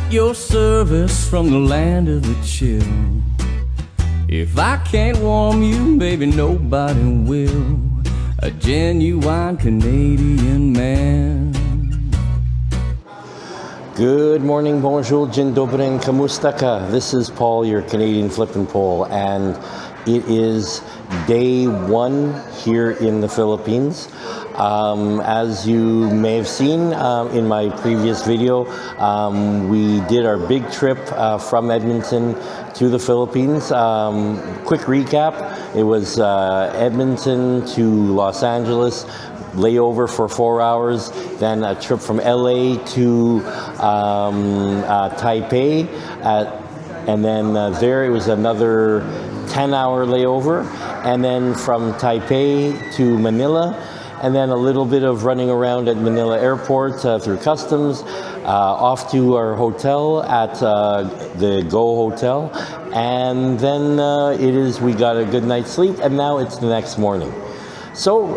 at your service from the land of the chill. If I can't warm you, baby, nobody will. A genuine Canadian man. Good morning, bonjour, dzień dobry, kamusta ka? This is Paul, your Canadian flippin' pole, and it is day one here in the Philippines. As you may have seen in my previous video, we did our big trip from Edmonton to the Philippines. Quick recap, it was Edmonton to Los Angeles, layover for 4 hours, then a trip from LA to Taipei, and then there it was another 10-hour layover, and then from Taipei to Manila, and then a little bit of running around at Manila Airport through customs, off to our hotel at the Go Hotel, and then we got a good night's sleep, and now it's the next morning. So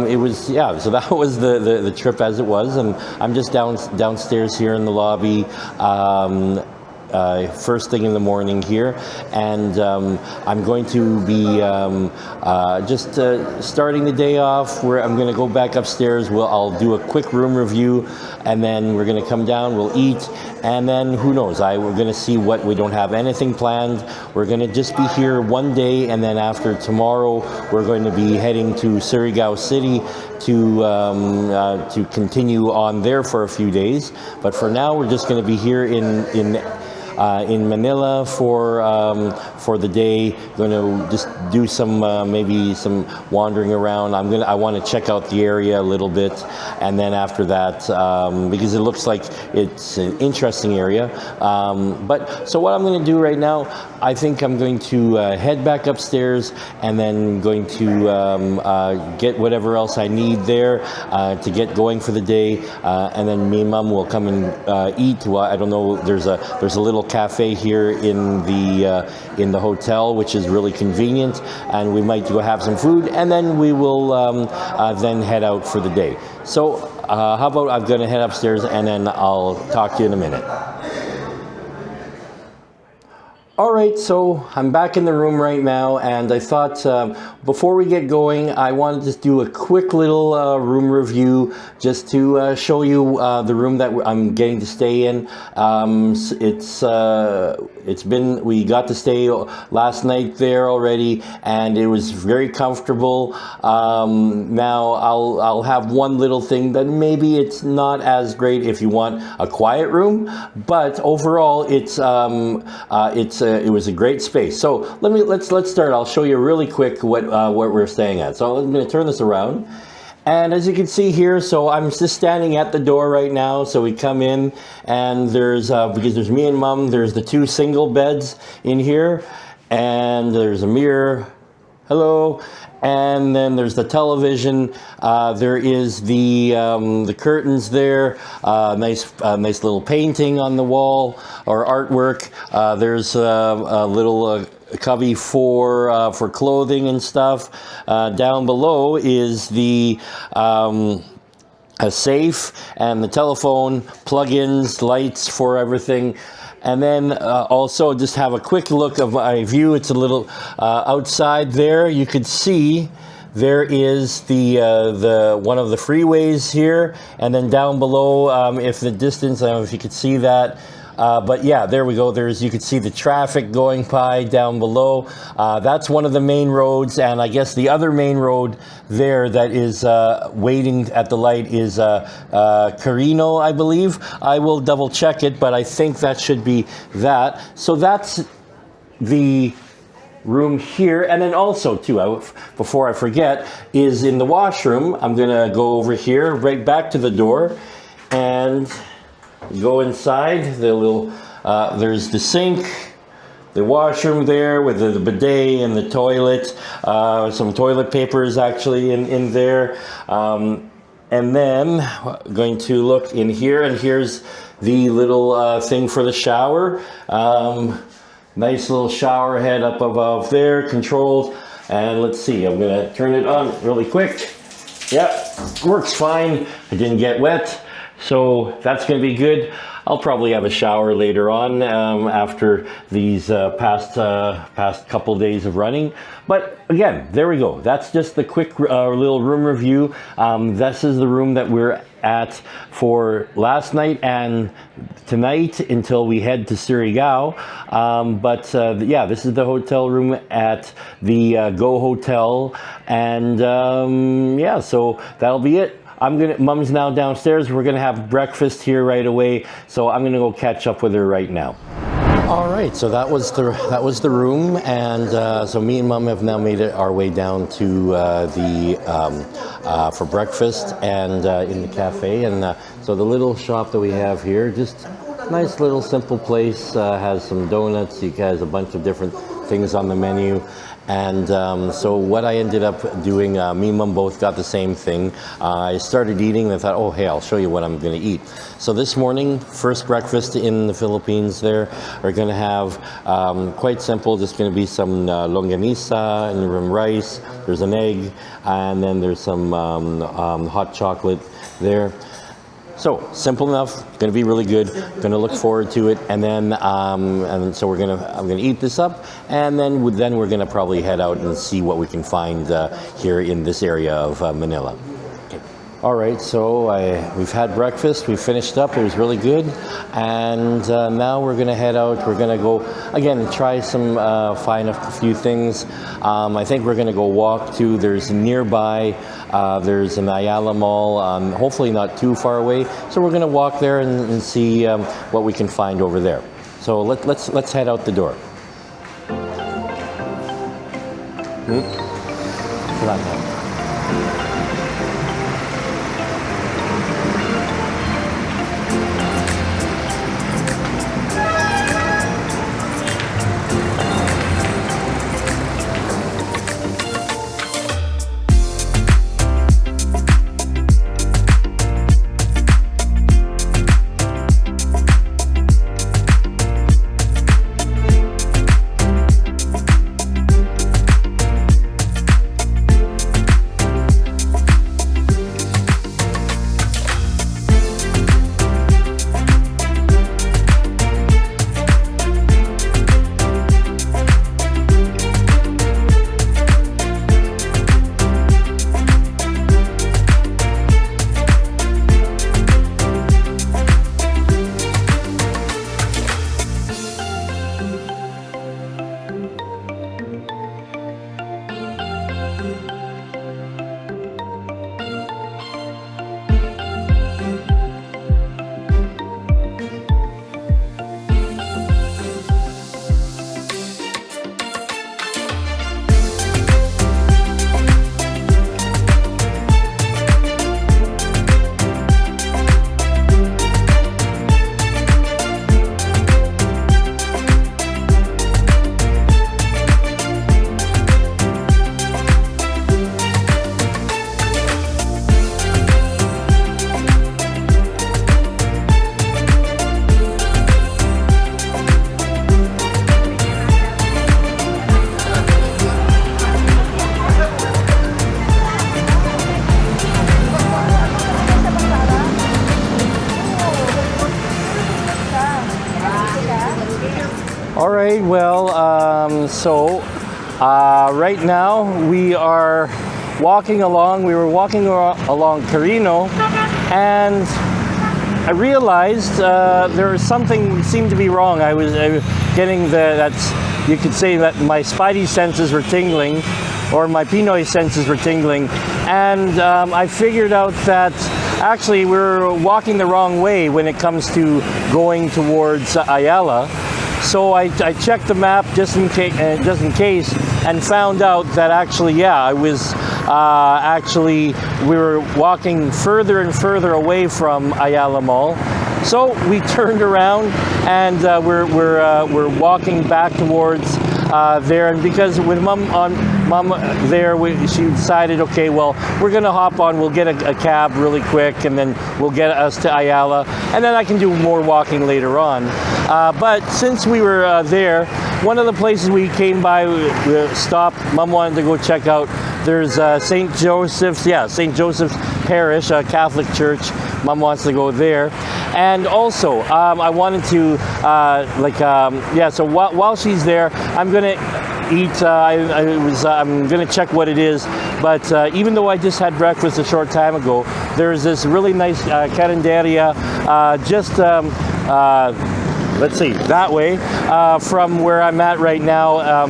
it was, yeah, so that was the trip as it was, and I'm just downstairs here in the lobby, first thing in the morning here, and I'm going to be just starting the day off where I'm going to go back upstairs. I'll do a quick room review, and then we're going to come down, we'll eat, and then who knows, we're going to see what, we don't have anything planned. We're going to just be here one day, and then after tomorrow we're going to be heading to Surigao City to continue on there for a few days. But for now we're just going to be here in Manila for the day. Going to just do some maybe some wandering around. I want to check out the area a little bit, and then after that, because it looks like it's an interesting area. But so what I'm going to do right now, I think I'm going to head back upstairs, and then going to get whatever else I need there to get going for the day, and then me and Mom will come and eat. Well, I don't know. There's a little cafe here in the hotel, which is really convenient, and we might go have some food, and then we will then head out for the day. So how about I'm going to head upstairs, and then I'll talk to you in a minute. All right, so I'm back in the room right now, and I thought before we get going, I wanted to do a quick little room review just to show you the room that I'm getting to stay in. We got to stay last night there already, and it was very comfortable. Now I'll have one little thing that maybe it's not as great if you want a quiet room, but overall it was a great space. So let's start. I'll show you really quick what we're staying at. So I'm going to turn this around, and as you can see here, so I'm just standing at the door right now. So we come in, and there's because there's me and Mom. There's the two single beds in here, and there's a mirror. Hello. And then there's the television. There is the curtains there. Nice little painting on the wall or artwork. There's a little cubby for clothing and stuff. Down below is the a safe and the telephone, plug-ins, lights for everything. And then also just have a quick look of my view. It's a little outside there. You could see there is the one of the freeways here, and then down below, if the distance, I don't know if you could see that. But yeah, there we go. You can see the traffic going by down below. That's one of the main roads, and I guess the other main road there that is waiting at the light is Carino, I believe. I will double check it, but I think that should be that. So that's the room here. And then also too, before I forget, is in the washroom. I'm gonna go over here, right back to the door, and go inside. The little there's the sink, the washroom there with the bidet and the toilet, some toilet papers actually in there, and then going to look in here, and here's the little thing for the shower. Nice little shower head up above there, controlled. And let's see, I'm gonna turn it on really quick. Yeah, works fine. It didn't get wet. So that's going to be good. I'll probably have a shower later on after these past couple days of running. But again, there we go. That's just the quick little room review. This is the room that we're at for last night and tonight until we head to Surigao. Yeah, this is the hotel room at the Go Hotel. And yeah, so that'll be it. Mom's now downstairs. We're gonna have breakfast here right away. So I'm gonna go catch up with her right now. All right, so that was the room, and so me and Mom have now made our way down to for breakfast and in the cafe. And so the little shop that we have here, just nice little simple place, has some donuts. It has a bunch of different things on the menu. And so what I ended up doing, me and Mom both got the same thing. I started eating and I thought, oh, hey, I'll show you what I'm going to eat. So this morning, first breakfast in the Philippines there, we're going to have quite simple, just going to be some longanisa and some rice. There's an egg, and then there's some hot chocolate there. So simple enough, going to be really good. Going to look forward to it, and then and so I'm going to eat this up, and then we're going to probably head out and see what we can find here in this area of Manila. Okay. All right, so we've had breakfast. We finished up. It was really good, and now we're going to head out. We're going to go again, try some find a few things. I think we're going to go walk to. There's nearby. There's an Ayala mall, hopefully not too far away. So we're going to walk there and see what we can find over there. So let's head out the door. All right, well, right now we are walking along. We were walking along Carino, and I realized there was something seemed to be wrong. I was getting you could say that my spidey senses were tingling, or my Pineo senses were tingling, and I figured out that actually we're walking the wrong way when it comes to going towards Ayala. So I checked the map just in case, and found out that actually, yeah, I was we were walking further and further away from Ayala Mall. So we turned around, and we're walking back towards there. And because with Mom there, she decided, okay, well, we're gonna hop on. We'll get a cab really quick, and then we'll get us to Ayala, and then I can do more walking later on. But since we were there, one of the places we came by, we stopped. Mom wanted to go check out. There's St. Joseph's Parish, a Catholic church. Mom wants to go there. And also, I wanted to, so while she's there, I'm going to eat, I'm going to check what it is. But even though I just had breakfast a short time ago, there's this really nice carinderia let's see, that way, from where I'm at right now.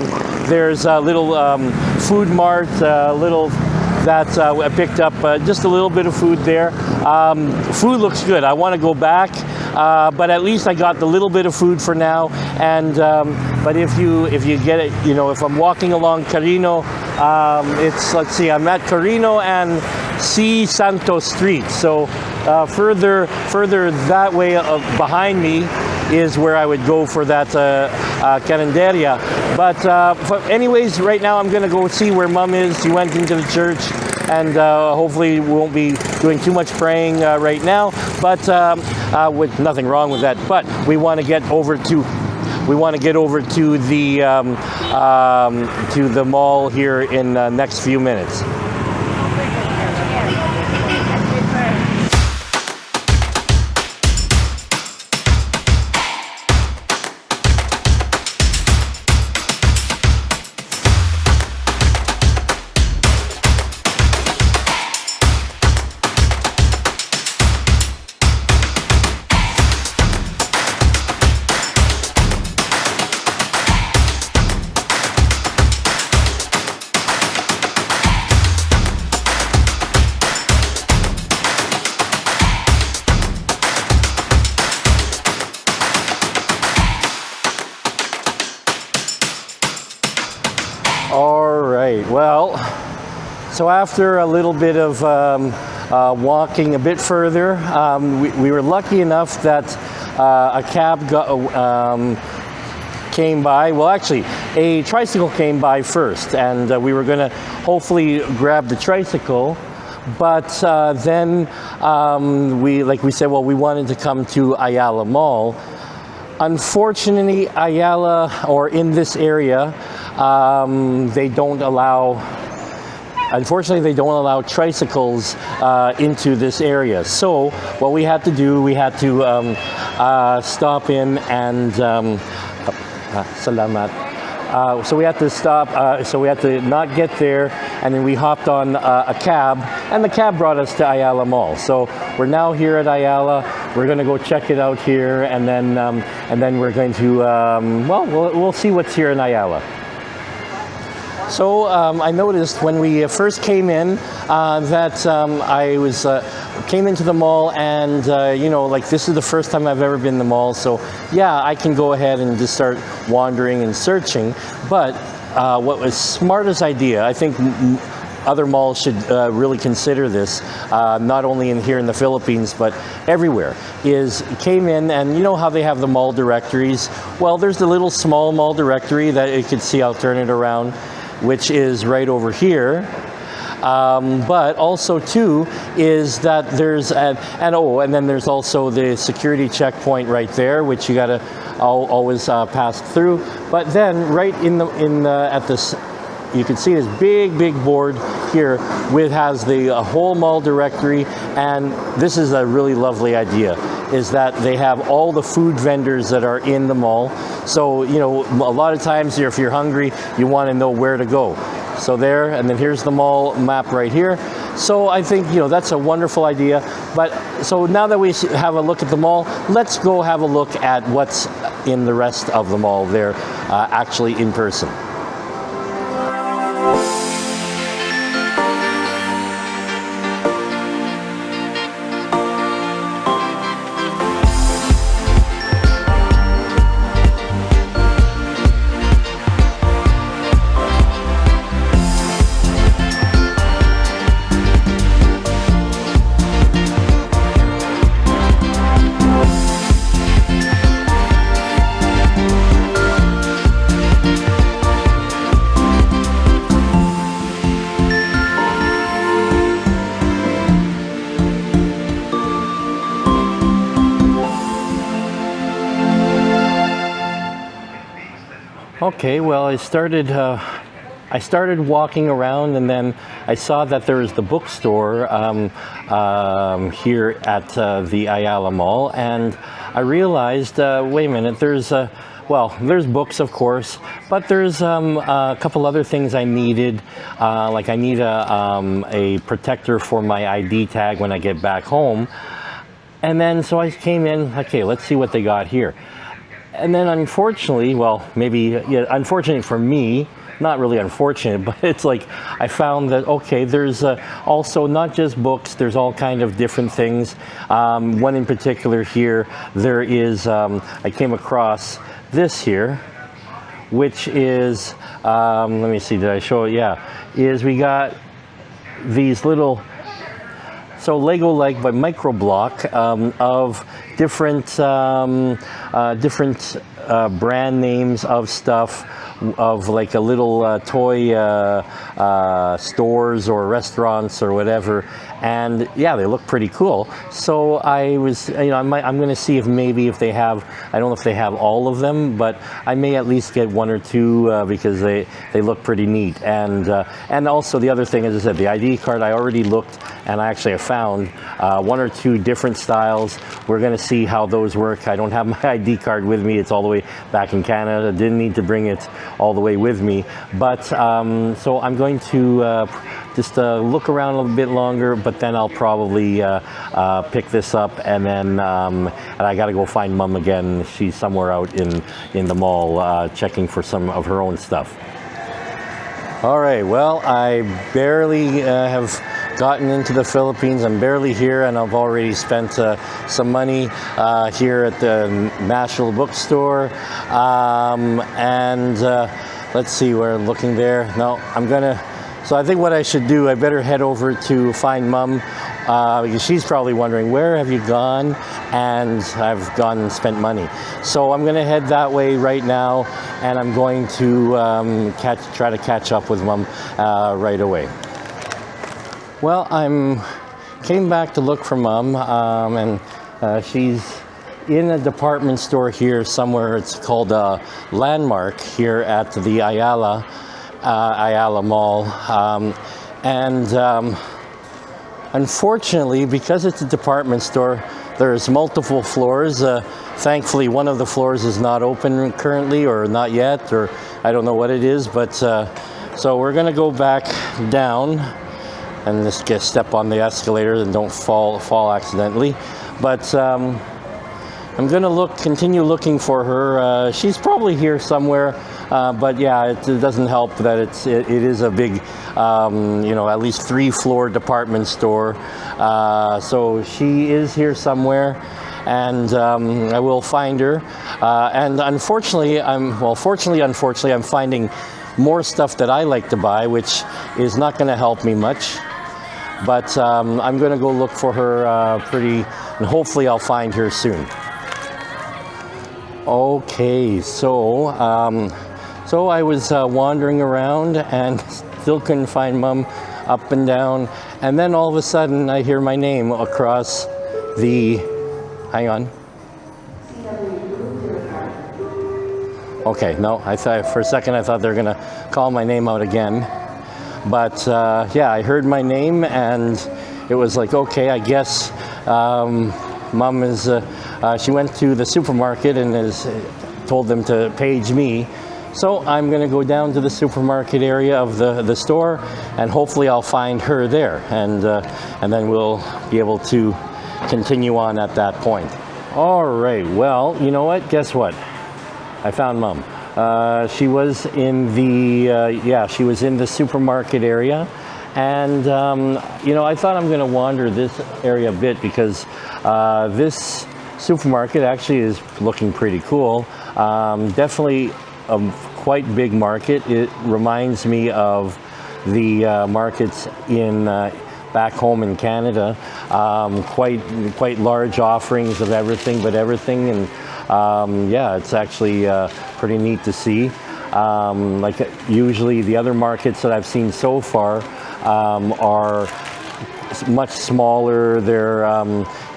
There's a little food mart, that I picked up just a little bit of food there. Food looks good. I want to go back, but at least I got the little bit of food for now. And but if you get it, if I'm walking along Carino, let's see, I'm at Carino and C. Santos Street. So further that way behind me is where I would go for that carinderia. But anyways, right now I'm going to go see where Mom is. She went into the church, and hopefully we won't be doing too much praying right now. But with nothing wrong with that. But we want to get over to the mall here in the next few minutes. Well, so after a little bit of walking a bit further, we were lucky enough that a cab came by. Well, actually, a tricycle came by first, and we were going to hopefully grab the tricycle. But then we said, well, we wanted to come to Ayala Mall. Unfortunately, Ayala, or in this area, they don't allow tricycles into this area. So what we had to do, we had to stop in and salamat. So we had to stop, so we had to not get there, and then we hopped on a cab, and the cab brought us to Ayala Mall. So we're now here at Ayala. We're going to go check it out here, and then we're going to, we'll see what's here in Ayala. So I noticed when we first came in that I came into the mall, and this is the first time I've ever been in the mall. So yeah, I can go ahead and just start wandering and searching. But what was smartest idea, I think other malls should really consider this, not only here in the Philippines, but everywhere, is came in, and you know how they have the mall directories? Well, there's the little small mall directory that you can see. I'll turn it around, which is right over here. But also too is that there's and then there's also the security checkpoint right there, which you gotta always pass through. But then right at this, you can see this big board here has the whole mall directory. And this is a really lovely idea, is that they have all the food vendors that are in the mall. So a lot of times if you're hungry, you want to know where to go. So there, and then here's the mall map right here. So I think that's a wonderful idea. But so now that we have a look at the mall, let's go have a look at what's in the rest of the mall there, actually in person. Okay, well, I started I started walking around, and then I saw that there is the bookstore here at the Ayala Mall, and I realized, wait a minute, there's there's books, of course, but there's a couple other things I needed. Like I need a protector for my ID tag when I get back home. And then so I came in, okay, let's see what they got here. And then unfortunately, well, maybe, yeah, unfortunately for me, not really unfortunate, but it's like I found that, okay, there's also not just books, there's all kind of different things. One in particular here, there is, I came across this here, which is, let me see, did I show it? Yeah, is we got these little, so Lego-like but micro block of different brand names of stuff, of like a little toy stores or restaurants or whatever, and yeah, they look pretty cool. So I was, I'm going to see if maybe if they have, I don't know if they have all of them, but I may at least get one or two because they look pretty neat. And also the other thing, as I said, the ID card, I already looked, and I actually have found one or two different styles. We're going to see how those work. I don't have my ID card with me. It's all the way back in Canada. Didn't need to bring it all the way with me. But so I'm going to just look around a little bit longer, but then I'll probably pick this up, and then and I got to go find Mom again. She's somewhere out in the mall checking for some of her own stuff. All right, well, I barely have gotten into the Philippines. I'm barely here, and I've already spent some money here at the National Bookstore. Let's see, we're looking there. No, so I think what I should do, I better head over to find Mom, because she's probably wondering, where have you gone? And I've gone and spent money. So I'm gonna head that way right now, and I'm going to try to catch up with Mom right away. Well, came back to look for Mom, and she's in a department store here somewhere. It's called Landmark here at the Ayala Mall, unfortunately, because it's a department store, there's multiple floors. Thankfully, one of the floors is not open currently, or not yet, or I don't know what it is. But so we're gonna go back down and just step on the escalator and don't fall accidentally. But I'm gonna continue looking for her. She's probably here somewhere, but yeah, it doesn't help that it is a big, at least 3-floor department store. So she is here somewhere, and I will find her. And unfortunately, unfortunately, I'm finding more stuff that I like to buy, which is not going to help me much. But I'm going to go look for her and hopefully I'll find her soon. Okay, so I was wandering around and still couldn't find Mom up and down, and then all of a sudden I hear my name across the, hang on. Okay, no, I thought for a second I thought they were gonna call my name out again. But yeah, I heard my name, and it was like, okay, I guess Mom is, she went to the supermarket and told them to page me. So I'm gonna go down to the supermarket area of the store, and hopefully I'll find her there, and then we'll be able to continue on at that point. All right, well, you know what? Guess what? I found Mom. She was in the supermarket area, and I thought I'm going to wander this area a bit because this supermarket actually is looking pretty cool. Definitely a quite big market. It reminds me of the markets in back home in Canada. Quite large offerings of everything, and yeah, it's actually pretty neat to see. Like usually the other markets that I've seen so far are much smaller. They're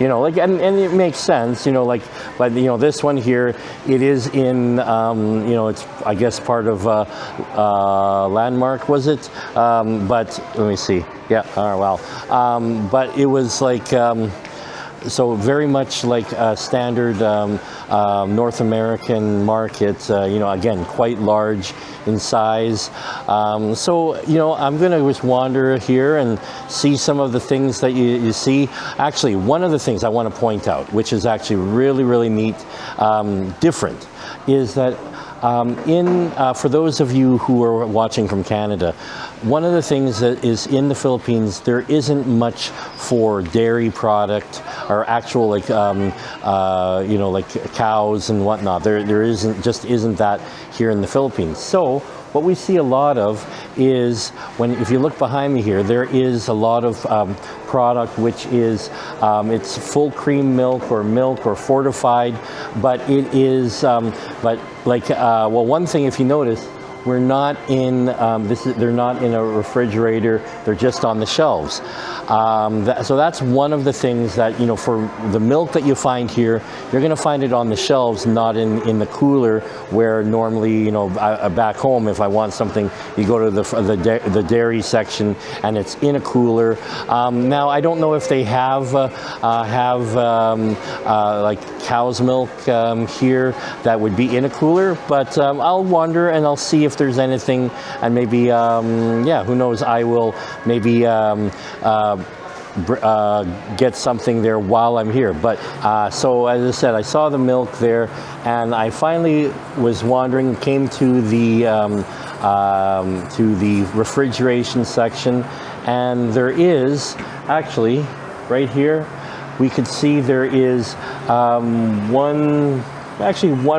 you know, like, and it makes sense, you know, like, but you know, this one here, it is in you know, it's, I guess, part of Landmark, was it? But let me see. Yeah. Oh wow. But it was like. So very much like a standard North American market, you know, again, quite large in size. So, you know, I'm going to just wander here and see some of the things that you see. Actually, one of the things I want to point out, which is actually really, really neat, different, is that for those of you who are watching from Canada, one of the things that is in the Philippines, there isn't much for dairy product or actual, like, you know, like cows and whatnot. There isn't that here in the Philippines. So what we see a lot of is, if you look behind me here, there is a lot of product which is, it's full cream milk or fortified, but it is, but like, well, one thing, if you notice, we're not in, they're not in a refrigerator, they're just on the shelves. So that's one of the things that, you know, for the milk that you find here, you're going to find it on the shelves, not in the cooler, where normally, you know, back home, if I want something, you go to the dairy section and it's in a cooler. Now, I don't know if they have like cow's milk here that would be in a cooler, but I'll wander and I'll see if there's anything, and maybe, yeah, who knows, I will maybe get something there while I'm here. But so as I said, I saw the milk there, and I finally was wandering, came to the refrigeration section, and there is actually right here, we could see there is one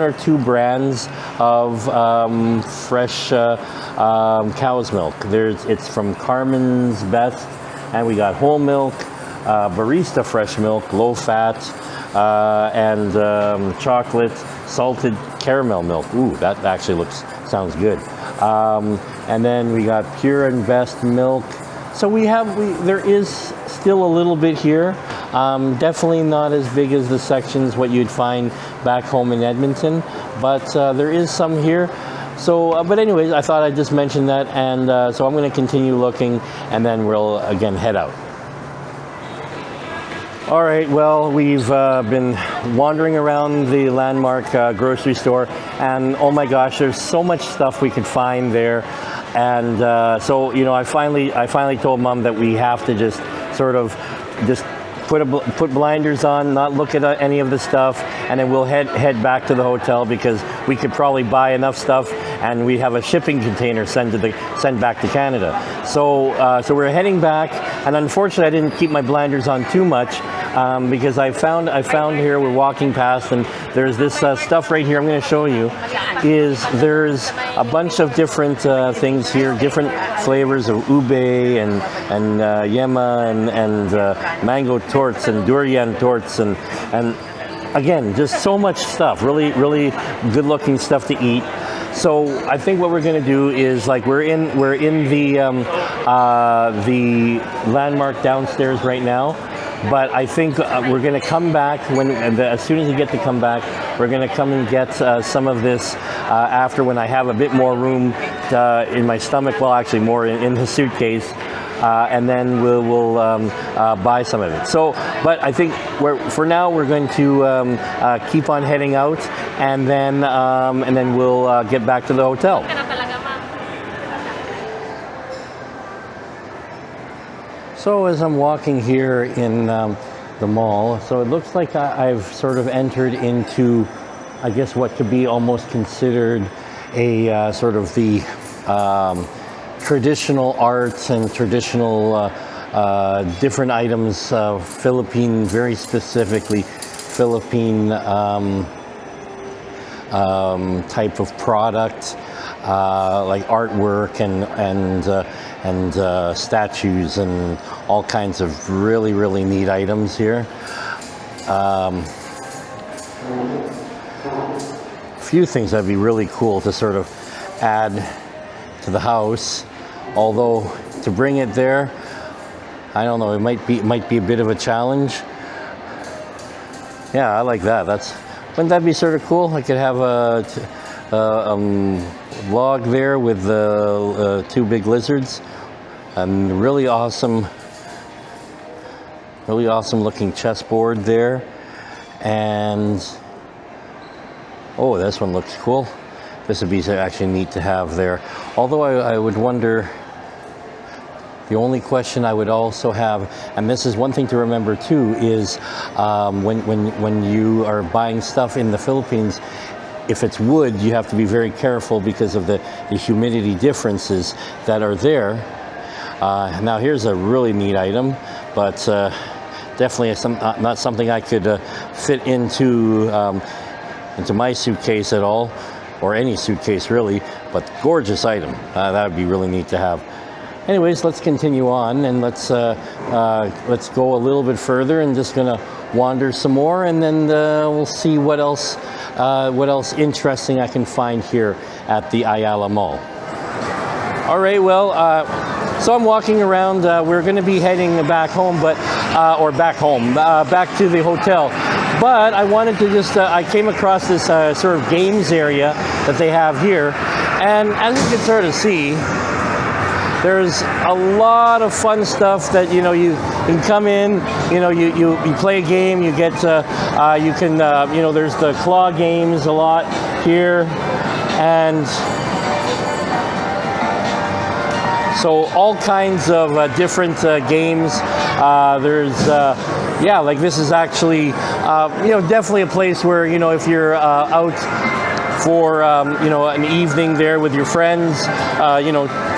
or two brands of fresh cow's milk. It's from Carmen's Best, and we got whole milk, barista fresh milk, low fat, and chocolate salted caramel milk. Ooh, that actually sounds good. And then we got pure and best milk. So there is still a little bit here. Definitely not as big as the sections what you'd find back home in Edmonton, but there is some here. So, but anyways, I thought I'd just mention that, and so I'm going to continue looking, and then we'll again head out. All right, well, we've been wandering around the Landmark grocery store, and oh my gosh, there's so much stuff we could find there. And so, you know, I finally told Mom that we have to just sort of just put blinders on, not look at any of the stuff, and then we'll head back to the hotel, because we could probably buy enough stuff, and we have a shipping container send back to Canada. So so we're heading back, and unfortunately, I didn't keep my blinders on too much, because I found here, we're walking past, and there's this stuff right here. I'm going to show you. There's a bunch of different things here, different flavors of ube and yema and mango torts and durian torts, and again, just so much stuff, really good looking stuff to eat. So I think what we're going to do is, like, we're in the Landmark downstairs right now. But I think we're going to come back as soon as we get to come back. We're going to come and get some of this after, when I have a bit more room in my stomach. Well, actually, more in the suitcase, and then we'll buy some of it. So, but I think for now we're going to keep on heading out, and then we'll get back to the hotel. So as I'm walking here in the mall, so it looks like I've sort of entered into, I guess, what could be almost considered a sort of the traditional arts and traditional different items, Philippine, very specifically Philippine type of product, like artwork and statues and all kinds of really neat items here. A few things that'd be really cool to sort of add to the house, although to bring it there, I don't know. It might be a bit of a challenge. Yeah, I like that. Wouldn't that be sort of cool? I could have a log there with two big lizards, and really awesome looking chessboard there, and oh, this one looks cool. This would be actually neat to have there. Although I would wonder. The only question I would also have, and this is one thing to remember too, is when you are buying stuff in the Philippines, if it's wood, you have to be very careful because of the humidity differences that are there. Now here's a really neat item, but definitely not something I could fit into my suitcase at all, or any suitcase really, but gorgeous item. That would be really neat to have. Anyways, let's continue on, and let's go a little bit further, and just gonna wander some more, and then we'll see what else interesting I can find here at the Ayala Mall. All right, well, so I'm walking around. We're going to be heading back home, back to the hotel. But I wanted to just, I came across this sort of games area that they have here, and as you can sort of see, there's a lot of fun stuff that you can come in. You play a game. You get there's the claw games a lot here, and so all kinds of different games. There's like this is actually definitely a place where if you're out for an evening there with your friends,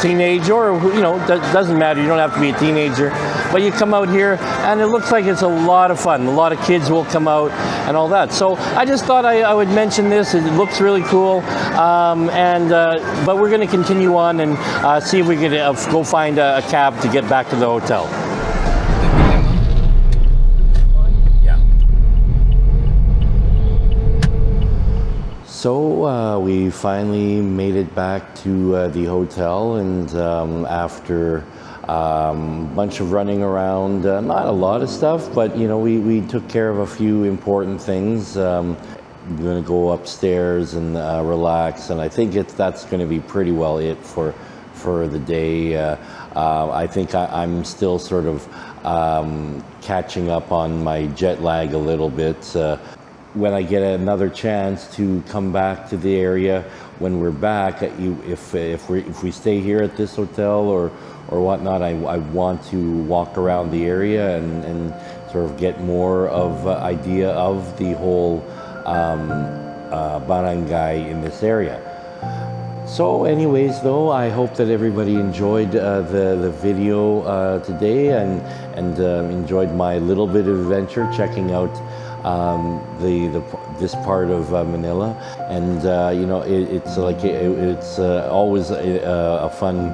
teenage or doesn't matter. You don't have to be a teenager, but you come out here and it looks like it's a lot of fun. A lot of kids will come out and all that. So I just thought I would mention this. It looks really cool, but we're going to continue on and see if we can go find a cab to get back to the hotel. So we finally made it back to the hotel, and after a bunch of running around, not a lot of stuff, but we took care of a few important things. We're going to go upstairs and relax, and I think that's going to be pretty well it for the day. I think I'm still sort of catching up on my jet lag a little bit. When I get another chance to come back to the area when we're back, if we stay here at this hotel or whatnot, I want to walk around the area and sort of get more of idea of the whole barangay in this area. So anyways, though, I hope that everybody enjoyed the video today and enjoyed my little bit of adventure checking out this part of Manila, and it's always a fun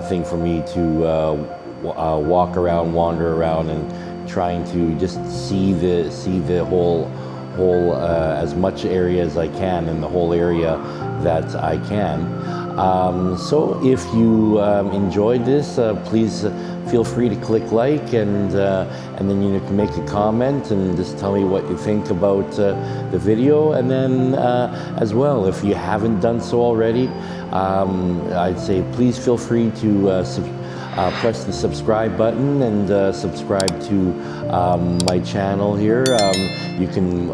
thing for me to walk around, wander around, and trying to just see the whole as much area as I can, and the whole area that I can. So if you enjoyed this, please feel free to click like, and then you can make a comment and just tell me what you think about the video. And then as well, if you haven't done so already, I'd say please feel free to press the subscribe button and subscribe to my channel here. You can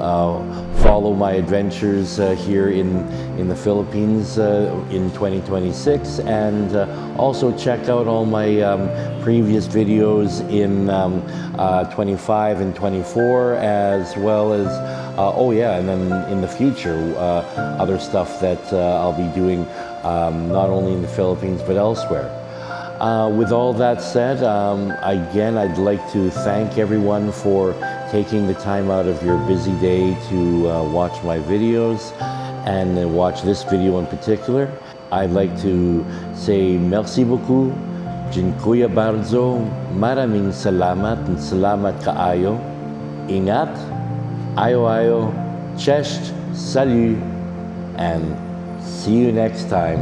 follow my adventures here in the Philippines in 2026, and also check out all my previous videos in 25 and 24, as well as and then in the future other stuff that I'll be doing not only in the Philippines but elsewhere. With all that said, again, I'd like to thank everyone for taking the time out of your busy day to watch my videos and watch this video in particular. I'd like to say merci beaucoup, dziękuję bardzo, maraming salamat kaayo, ingat, ayo, cześć, salut, and see you next time.